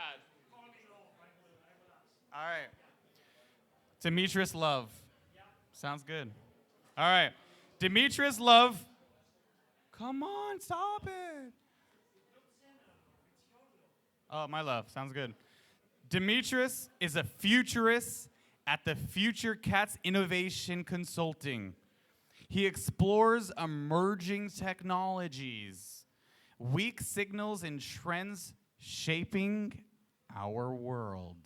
bad. All right. Dimitris Love. Sounds good. All right. Dimitris Love. Come on, stop it. Oh, my love. Sounds good. Dimitris is a futurist at the Future Cats Innovation Consulting. He explores emerging technologies, weak signals, and trends shaping our world.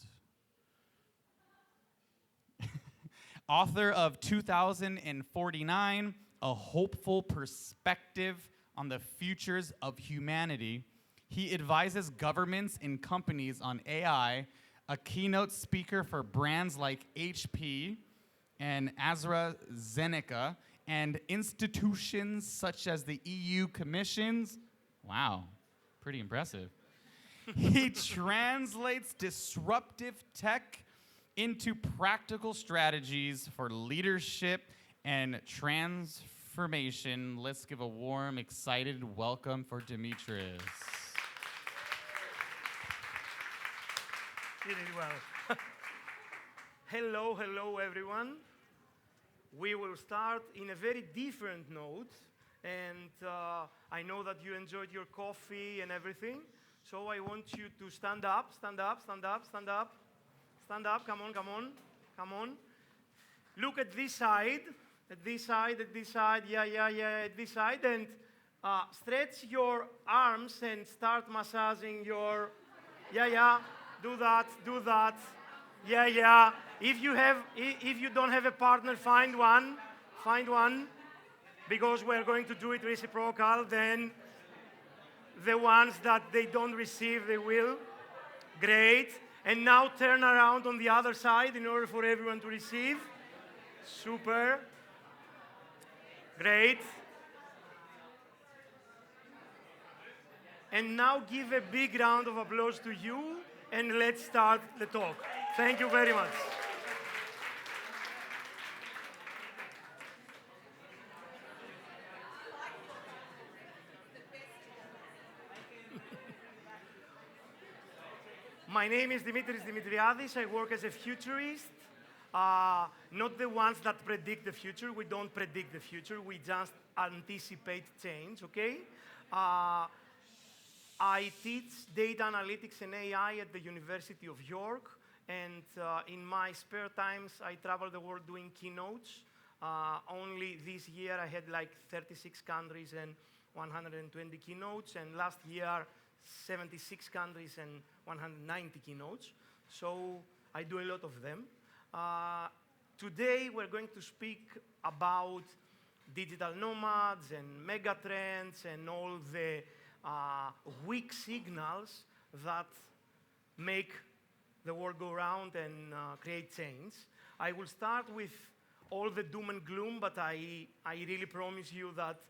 Author of 2049, A Hopeful Perspective on the Futures of Humanity, he advises governments and companies on AI, a keynote speaker for brands like HP and AstraZeneca, and institutions such as the EU Commissions. Wow, pretty impressive. He translates disruptive tech into practical strategies for leadership and transformation. Let's give a warm, excited welcome for Dimitris. You did well. Hello, everyone. We will start in a very different note, and I know that you enjoyed your coffee and everything, so I want you to stand up, stand up, stand up, stand up, stand up, come on, come on, come on. Look at this side, at this side, at this side, yeah, at this side, and stretch your arms and start massaging your, do that, yeah. If you don't have a partner, find one, because we're going to do it reciprocal, then the ones that they don't receive, they will. Great. And now turn around on the other side in order for everyone to receive. Super. Great. And now give a big round of applause to you, and let's start the talk. Thank you very much. My name is Dimitris Dimitriadis. I work as a futurist, not the ones that predict the future. We don't predict the future. We just anticipate change, okay? I teach data analytics and AI at the University of York, and in my spare times, I travel the world doing keynotes. Only this year, I had like 36 countries and 120 keynotes, and last year, 76 countries and 190 keynotes. So I do a lot of them. Today, we're going to speak about digital nomads and megatrends and all the weak signals that make the world go round and create change. I will start with all the doom and gloom, but I really promise you that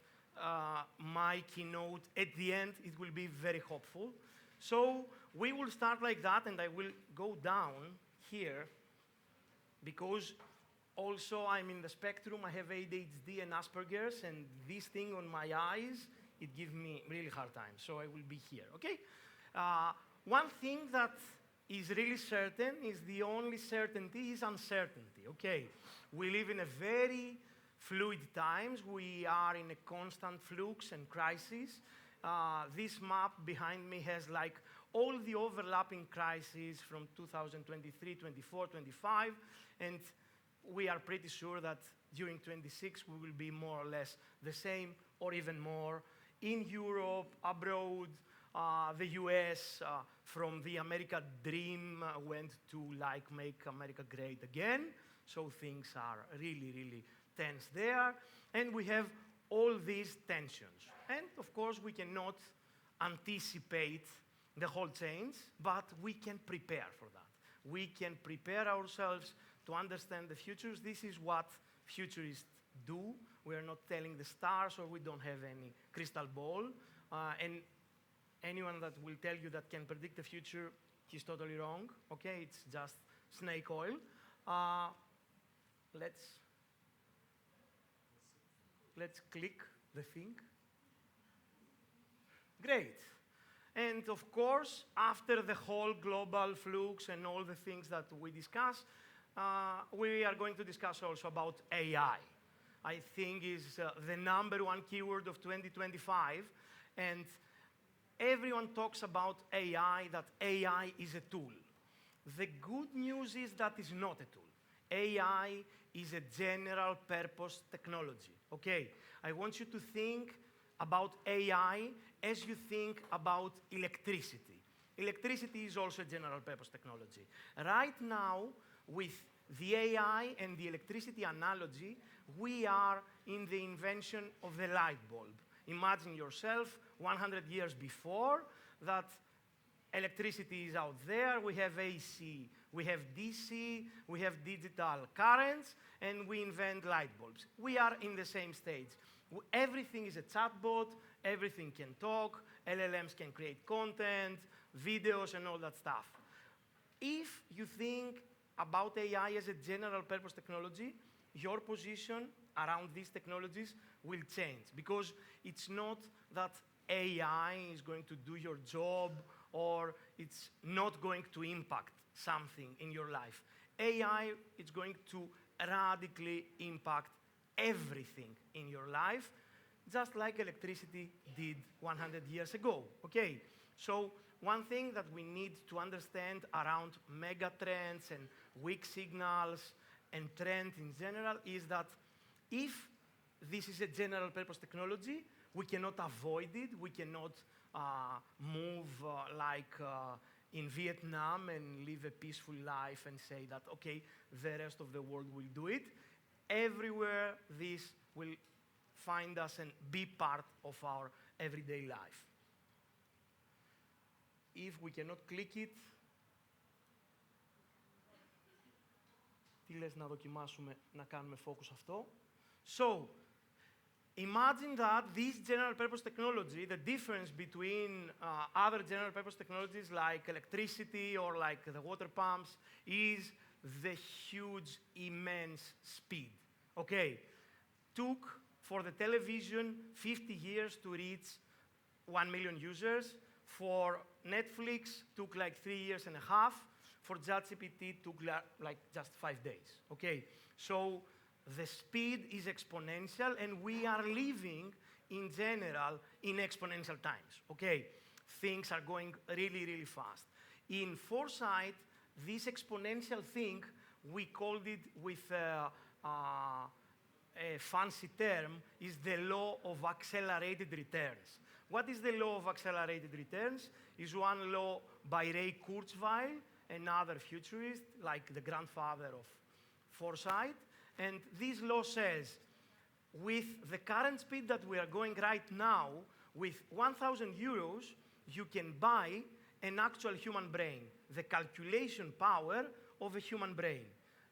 my keynote, at the end, it will be very hopeful. So we will start like that, and I will go down here, because also I'm in the spectrum. I have ADHD and Asperger's, and this thing on my eyes, it gives me really hard time. So I will be here, okay? One thing that is really certain is the only certainty is uncertainty, okay? We live in a very fluid times. We are in a constant flux and crisis. This map behind me has like all the overlapping crises from 2023, 24, 25, and we are pretty sure that during 26 we will be more or less the same or even more. In Europe, abroad, the US, from the America dream went to like make America great again. So things are really, really tense there. And we have all these tensions. And of course, we cannot anticipate the whole change, but we can prepare for that. We can prepare ourselves to understand the futures. This is what futurists do. We are not telling the stars, or we don't have any crystal ball. And anyone that will tell you that can predict the future, he's totally wrong. Okay, it's just snake oil. Let's click the thing. Great. And of course, after the whole global flux and all the things that we discuss, we are going to discuss also about AI. I think is the number one keyword of 2025. And everyone talks about AI, that AI is a tool. The good news is that it's not a tool. AI is a general purpose technology. Okay, I want you to think about AI as you think about electricity. Electricity is also a general purpose technology. Right now, with the AI and the electricity analogy, we are in the invention of the light bulb. Imagine yourself 100 years before that electricity is out there, we have AC, we have DC, we have digital currents, and we invent light bulbs. We are in the same stage. Everything is a chatbot, everything can talk, LLMs can create content, videos, and all that stuff. If you think about AI as a general purpose technology, your position around these technologies will change, because it's not that AI is going to do your job or it's not going to impact something in your life. AI is going to radically impact everything in your life, just like electricity did 100 years ago. Okay, so one thing that we need to understand around megatrends and weak signals and trends in general is that if this is a general purpose technology, we cannot avoid it. We cannot move like in Vietnam and live a peaceful life and say that, okay, the rest of the world will do it. Everywhere this will find us and be part of our everyday life. If we cannot click it, τι λες να δοκιμάσουμε να κάνουμε focus αυτό. So, imagine that this general purpose technology, the difference between other general purpose technologies like electricity or like the water pumps is the huge, immense speed. Okay, took for the television 50 years to reach 1 million users. For Netflix, took like 3 years and a half. For ChatGPT, took like just 5 days. Okay, so the speed is exponential, and we are living, in general, in exponential times. Okay, things are going really, really fast. In foresight, this exponential thing, we called it with a fancy term, is the law of accelerated returns. What is the law of accelerated returns? Is one law by Ray Kurzweil, another futurist, like the grandfather of foresight. And this law says, with the current speed that we are going right now, with 1,000 euros, you can buy an actual human brain, the calculation power of a human brain.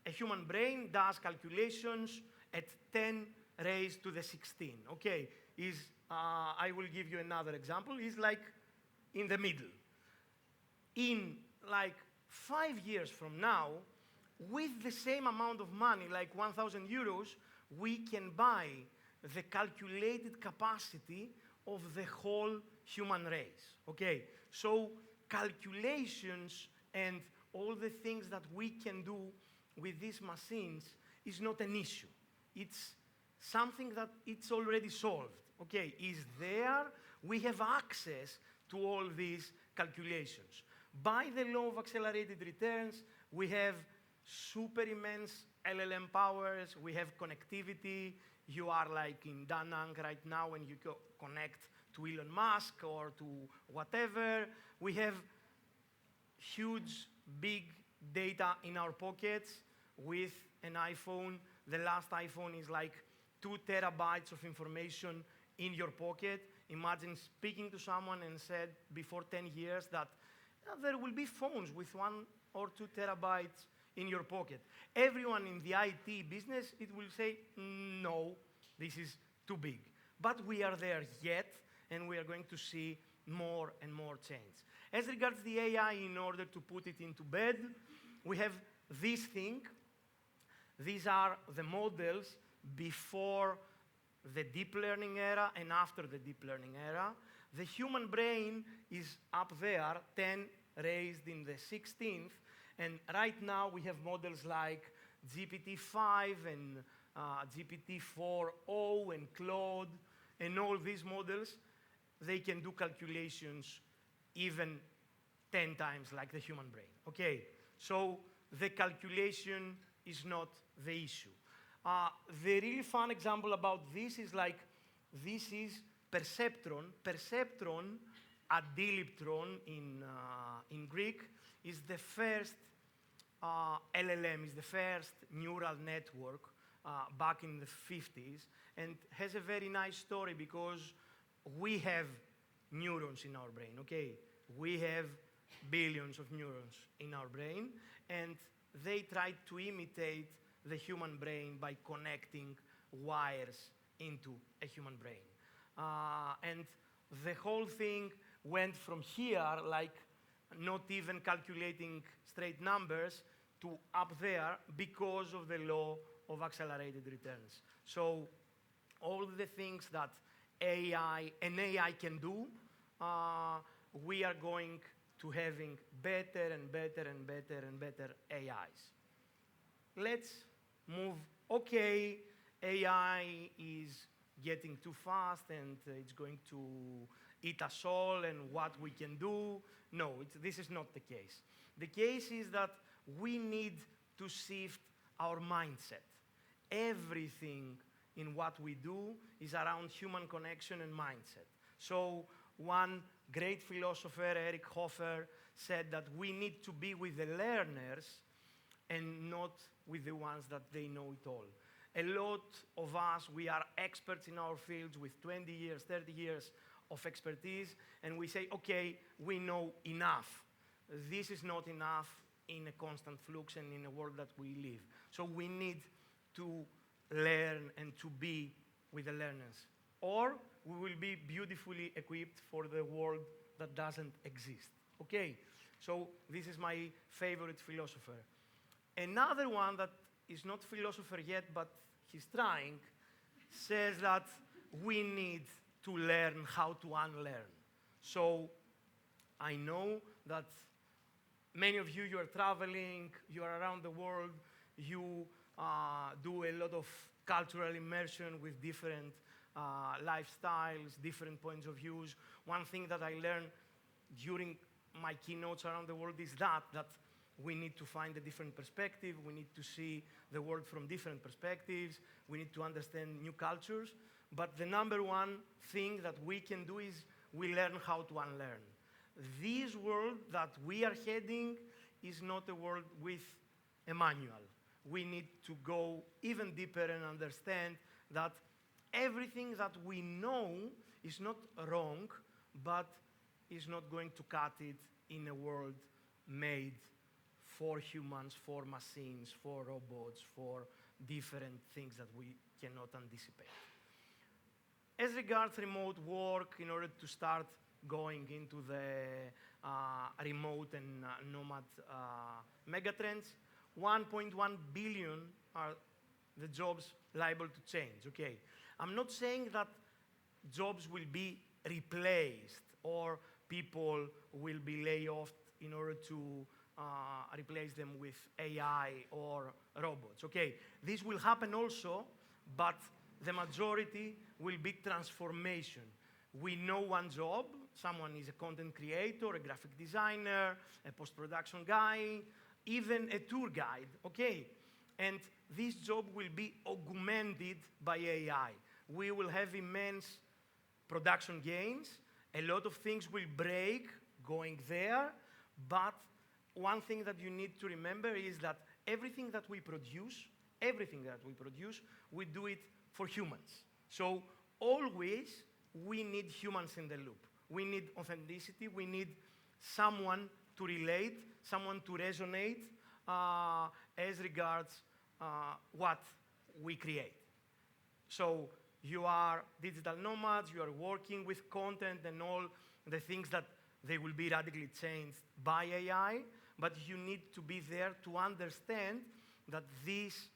A human brain does calculations at 10 raised to the 16. Okay, I will give you another example, is like in the middle. In like 5 years from now, with the same amount of money, like 1,000 euros, we can buy the calculated capacity of the whole human race. Okay, so calculations and all the things that we can do with these machines is not an issue. It's something that it's already solved. Okay, is there, we have access to all these calculations. By the law of accelerated returns, we have super immense LLM powers, we have connectivity. You are like in Da Nang right now and you connect to Elon Musk or to whatever. We have huge, big data in our pockets with an iPhone. The last iPhone is like 2 terabytes of information in your pocket. Imagine speaking to someone and said before 10 years that there will be phones with 1 or 2 terabytes in your pocket. Everyone in the IT business, it will say, no, this is too big. But we are there yet, and we are going to see more and more change. As regards the AI, in order to put it into bed, we have this thing. These are the models before the deep learning era and after the deep learning era. The human brain is up there, 10 raised in the 16th, and right now we have models like GPT-5 and GPT-4o and Claude, and all these models, they can do calculations even 10 times like the human brain. Okay, so the calculation is not the issue. The really fun example about this is like, this is perceptron. Perceptron, adiliptron in Greek, is the first LLM, is the first neural network back in the 50s, and has a very nice story because we have neurons in our brain, okay? We have billions of neurons in our brain, and they tried to imitate the human brain by connecting wires into a human brain. And the whole thing went from here, like not even calculating straight numbers, to up there because of the law of accelerated returns. So all the things that AI can do, we are going to having better and better and better and better AIs. Let's move. Okay, AI is getting too fast and it's going to eat us all and what we can do. No, this is not the case. The case is that we need to shift our mindset. Everything in what we do is around human connection and mindset. So one great philosopher, Eric Hoffer, said that we need to be with the learners and not with the ones that they know it all. A lot of us, we are experts in our fields with 20 years, 30 years of expertise, and we say, okay, we know enough. This is not enough in a constant flux and in a world that we live. So we need to learn and to be with the learners. Or we will be beautifully equipped for the world that doesn't exist. Okay, so this is my favorite philosopher. Another one that is not philosopher yet, but he's trying, says that we need to learn how to unlearn. So I know that many of you are traveling, you are around the world, you do a lot of cultural immersion with different lifestyles, different points of views. One thing that I learned during my keynotes around the world is that we need to find a different perspective, we need to see the world from different perspectives, we need to understand new cultures, but the number one thing that we can do is we learn how to unlearn. This world that we are heading is not a world with a manual. We need to go even deeper and understand that everything that we know is not wrong, but is not going to cut it in a world made for humans, for machines, for robots, for different things that we cannot anticipate. As regards remote work, in order to start going into the remote and nomad megatrends, 1.1 billion are the jobs liable to change. Okay, I'm not saying that jobs will be replaced or people will be laid off in order to replace them with AI or robots. Okay, this will happen also, but the majority will be transformation. We know one job, someone is a content creator, a graphic designer, a post-production guy, even a tour guide, okay? And this job will be augmented by AI. We will have immense production gains, a lot of things will break going there, but one thing that you need to remember is that everything that we produce, we do it for humans. So always we need humans in the loop. We need authenticity, we need someone to relate, someone to resonate as regards what we create. So you are digital nomads, you are working with content and all the things that they will be radically changed by AI, but you need to be there to understand that this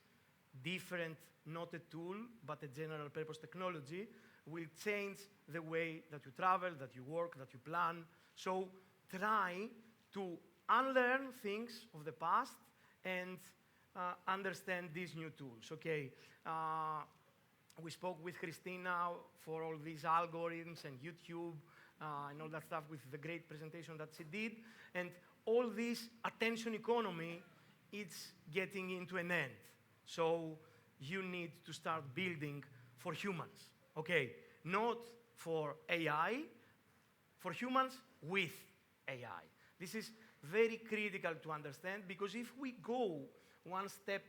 different, not a tool, but a general purpose technology, will change the way that you travel, that you work, that you plan. So try to unlearn things of the past and understand these new tools. Okay, we spoke with Christina for all these algorithms and YouTube and all that stuff with the great presentation that she did. And all this attention economy, it's getting into an end. So you need to start building for humans. Okay, not for AI, for humans with AI. This is very critical to understand, because if we go one step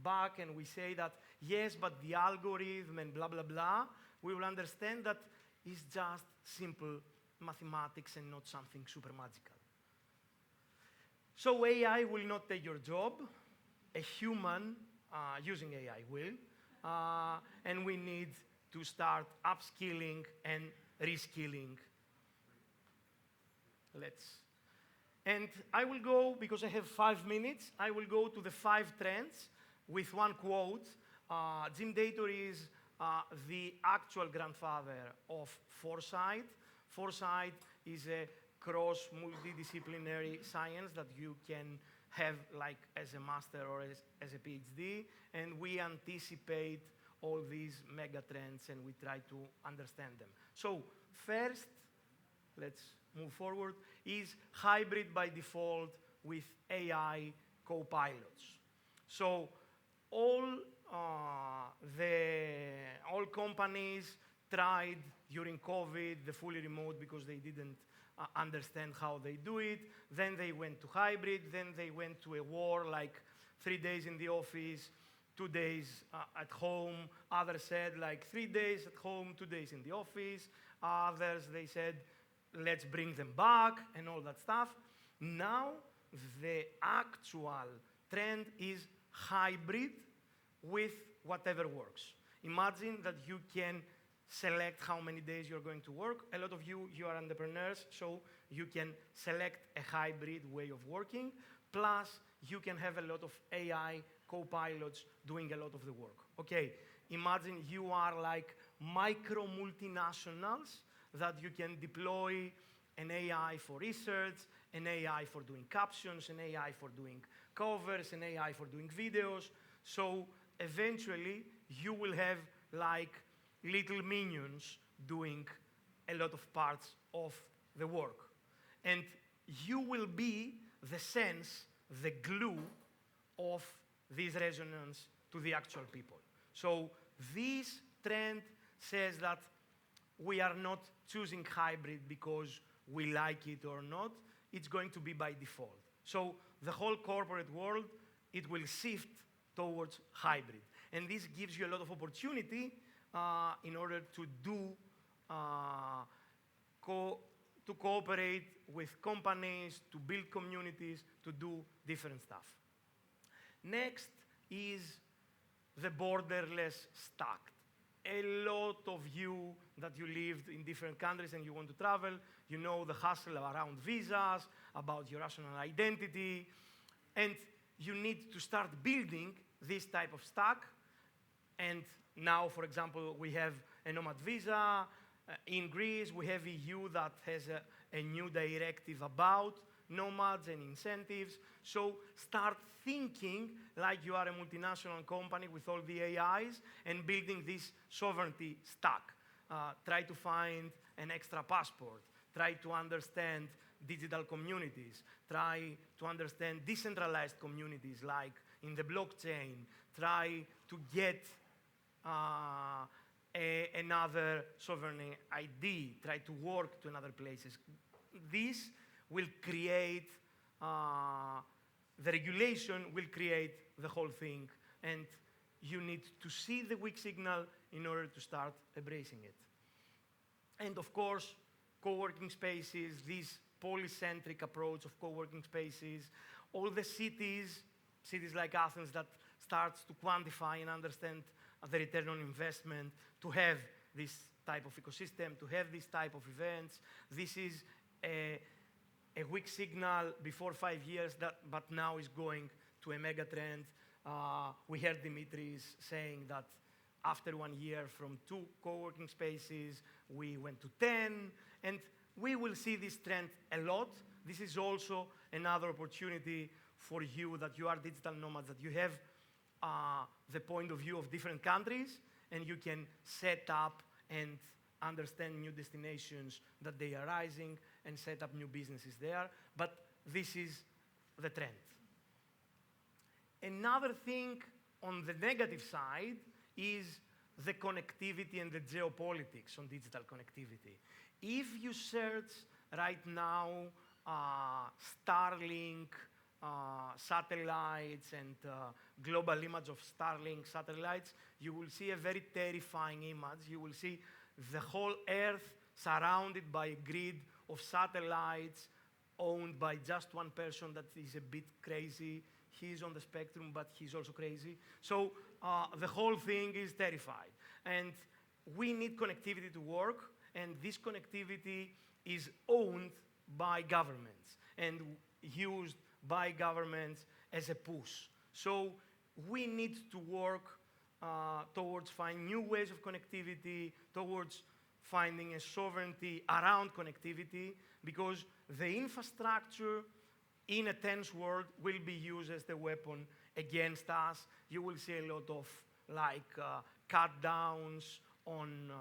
back and we say that, yes, but the algorithm and blah, blah, blah, we will understand that it's just simple mathematics and not something super magical. So AI will not take your job. A human using AI will. And we need to start upskilling and reskilling. And I will go, because I have 5 minutes, I will go to the 5 trends with one quote. Jim Dator is the actual grandfather of foresight. Foresight is a cross multidisciplinary science that you can have like as a master or as a PhD, and we anticipate all these mega trends and we try to understand them. So first, let's move forward, is hybrid by default with AI co-pilots. So all companies tried during COVID the fully remote because they didn't understand how they do it. Then they went to hybrid. Then they went to a war, like 3 days in the office, 2 days at home. Others said like 3 days at home, 2 days in the office. Others, they said, let's bring them back and all that stuff. Now, the actual trend is hybrid with whatever works. Imagine that you can select how many days you're going to work. A lot of you are entrepreneurs, so you can select a hybrid way of working. Plus, you can have a lot of AI co-pilots doing a lot of the work. Okay, imagine you are like micro multinationals that you can deploy an AI for research, an AI for doing captions, an AI for doing covers, an AI for doing videos. So eventually, you will have like little minions doing a lot of parts of the work. And you will be the sense, the glue of this resonance to the actual people. So this trend says that we are not choosing hybrid because we like it or not. It's going to be by default. So the whole corporate world, it will shift towards hybrid. And this gives you a lot of opportunity in order to do to cooperate with companies, to build communities, to do different stuff. Next is the borderless stack. A lot of you that you lived in different countries and you want to travel, you know the hustle around visas, about your national identity, and you need to start building this type of stack. And now, for example, we have a nomad visa. In Greece, we have EU that has a new directive about nomads and incentives. So start thinking like you are a multinational company with all the AIs and building this sovereignty stack. Try to find an extra passport. Try to understand digital communities. Try to understand decentralized communities like in the blockchain. Try to get another sovereign ID, try to work to another places. This will create, the regulation will create the whole thing, and you need to see the weak signal in order to start embracing it. And of course, co-working spaces, this polycentric approach of co-working spaces, all the cities like Athens that starts to quantify and understand the return on investment, to have this type of ecosystem, to have this type of events. This is a weak signal before 5 years, but now is going to a mega trend. We heard Dimitris saying that after 1 year, from 2 co-working spaces, we went to 10, and we will see this trend a lot. This is also another opportunity for you, that you are digital nomads, that you have the point of view of different countries, and you can set up and understand new destinations that they are rising and set up new businesses there. But this is the trend. Another thing on the negative side is the connectivity and the geopolitics on digital connectivity. If you search right now Starlink satellites and global image of Starlink satellites, you will see a very terrifying image. You will see the whole Earth surrounded by a grid of satellites owned by just one person that is a bit crazy. He's on the spectrum, but he's also crazy. So the whole thing is terrified. And we need connectivity to work, and this connectivity is owned by governments and used by governments as a push. So we need to work towards finding new ways of connectivity, towards finding a sovereignty around connectivity, because the infrastructure in a tense world will be used as the weapon against us. You will see a lot of cut downs on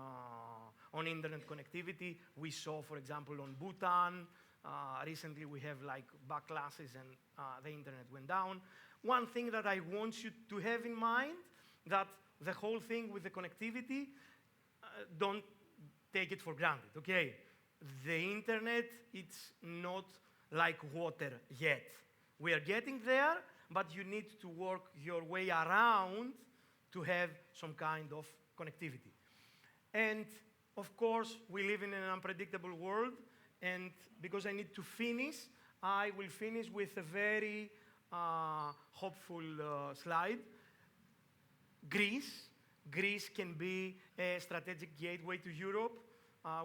internet connectivity. We saw, for example, on Bhutan. Recently, we have backlashes and the internet went down. One thing that I want you to have in mind, that the whole thing with the connectivity, don't take it for granted, okay? The internet, it's not like water yet. We are getting there, but you need to work your way around to have some kind of connectivity. And of course, we live in an unpredictable world, and because I need to finish, I will finish with a very hopeful slide. Greece can be a strategic gateway to Europe.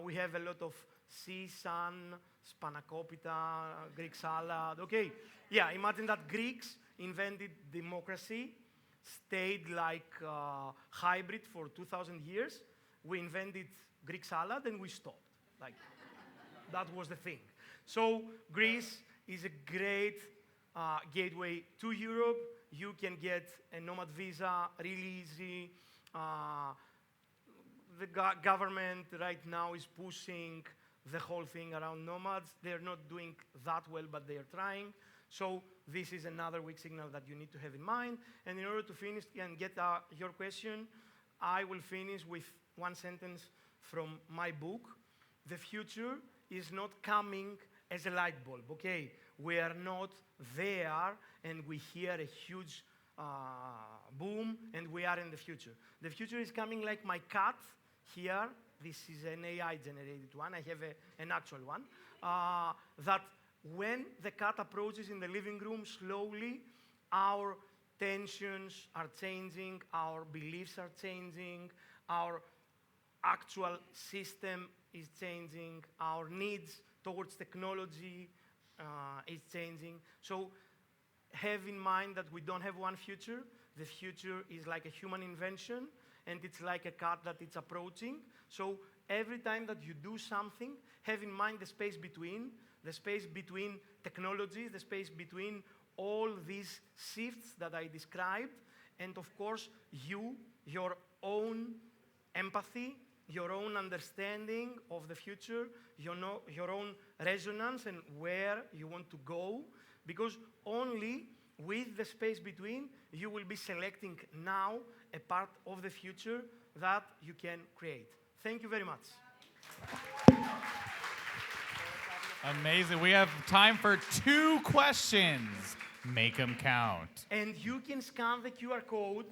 We have a lot of sea, sun, spanakopita, Greek salad. Okay, yeah, imagine that Greeks invented democracy, stayed like hybrid for 2,000 years. We invented Greek salad and we stopped. That was the thing. So Greece is a great gateway to Europe. You can get a nomad visa really easy. The government right now is pushing the whole thing around nomads. They're not doing that well, but they are trying. So this is another weak signal that you need to have in mind. And in order to finish and get your question, I will finish with one sentence from my book. The future is not coming as a light bulb, okay? We are not there and we hear a huge boom and we are in the future. The future is coming like my cat here. This is an AI-generated one. I have an actual one. That when the cat approaches in the living room slowly, our tensions are changing, our beliefs are changing, our actual system is changing, our needs towards technology is changing. So have in mind that we don't have one future. The future is like a human invention, and it's like a cat that it's approaching. So every time that you do something, have in mind the space between technologies, the space between all these shifts that I described, and of course, your own empathy, your own understanding of the future, your own resonance and where you want to go, because only with the space between, you will be selecting now a part of the future that you can create. Thank you very much. Amazing. We have time for 2 questions. Make them count. And you can scan the QR code.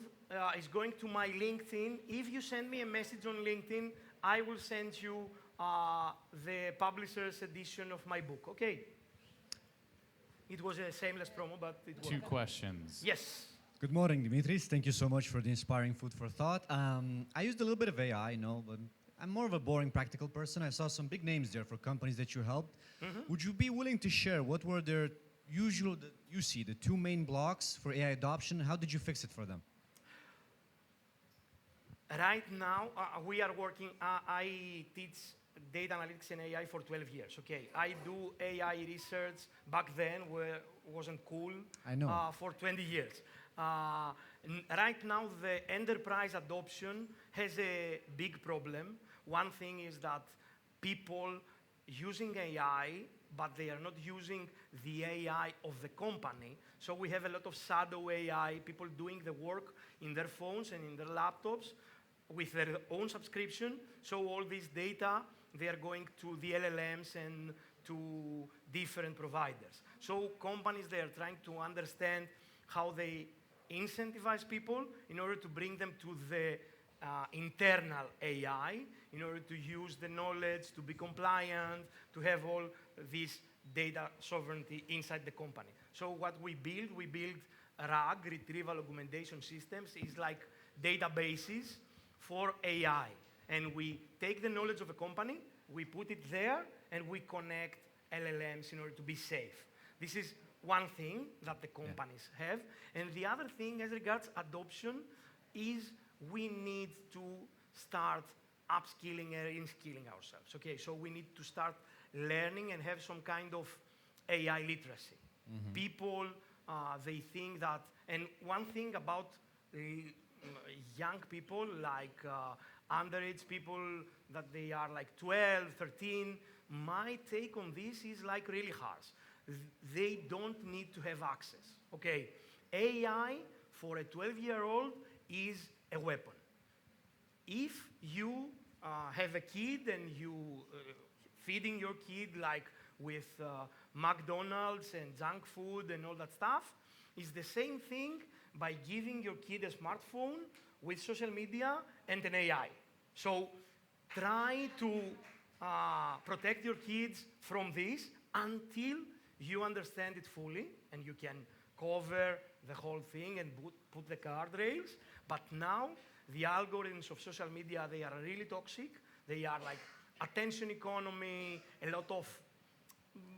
It's going to my LinkedIn. If you send me a message on LinkedIn, I will send you the publisher's edition of my book, okay? It was a shameless promo, but it was. 2 questions. Yes. Good morning, Dimitris. Thank you so much for the inspiring food for thought. I used a little bit of AI, but I'm more of a boring, practical person. I saw some big names there for companies that you helped. Mm-hmm. Would you be willing to share what were their the 2 main blocks for AI adoption? How did you fix it for them? Right now, we are working, I teach data analytics and AI for 12 years, okay? I do AI research back then where it wasn't cool. I know. For 20 years. Right now, the enterprise adoption has a big problem. One thing is that people using AI, but they are not using the AI of the company. So we have a lot of shadow AI, people doing the work in their phones and in their laptops with their own subscription. So all this data, they are going to the LLMs and to different providers. So companies, they are trying to understand how they incentivize people in order to bring them to the internal AI, in order to use the knowledge, to be compliant, to have all this data sovereignty inside the company. So what we build RAG, retrieval augmentation systems, is like databases for AI. And we take the knowledge of a company, we put it there, and we connect LLMs in order to be safe. This is one thing that the companies have. And the other thing as regards adoption is we need to start upskilling and reskilling ourselves. Okay, so we need to start learning and have some kind of AI literacy. People, they think that, and one thing about young people, like underage people, that they are like 12, 13, my take on this is like really harsh. They don't need to have access. Okay, AI for a 12-year-old is a weapon. If you have a kid and you feeding your kid like with McDonald's and junk food and all that stuff, it's the same thing by giving your kid a smartphone with social media and an AI. So try to protect your kids from this until you understand it fully and you can cover the whole thing and put the guardrails. But now, the algorithms of social media, they are really toxic. They are like attention economy, a lot of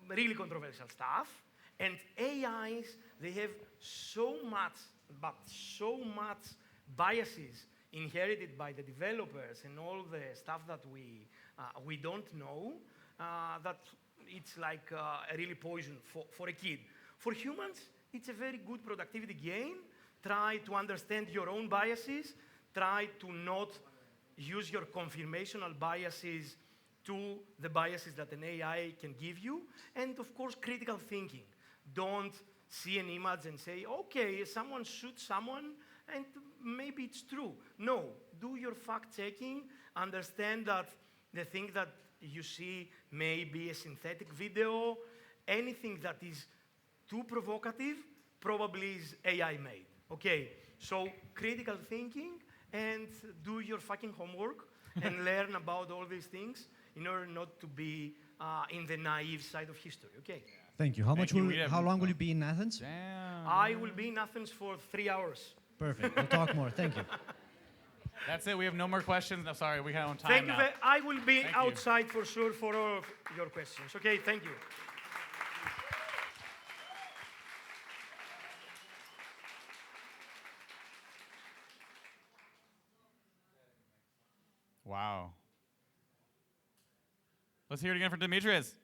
really controversial stuff. And AIs, they have so much biases inherited by the developers and all the stuff that we don't know, that it's like a really poison for a kid. For humans, it's a very good productivity gain. Try to understand your own biases. Try to not use your confirmational biases to the biases that an AI can give you. And of course, critical thinking. Don't see an image and say, okay, someone shoots someone, and maybe it's true. No, do your fact checking. Understand that the thing that you see may be a synthetic video. Anything that is too provocative probably is AI made. Okay, so critical thinking and do your fucking homework and learn about all these things in order not to be in the naive side of history. Okay. Thank you. How long will you be in Athens? Damn. I will be in Athens for 3 hours. Perfect. We'll talk more. Thank you. That's it. We have no more questions. No, sorry, we have on time Thank you. now. I will be Thank you. outside for sure for all of your questions. Okay, thank you. Wow. Let's hear it again for Dimitris.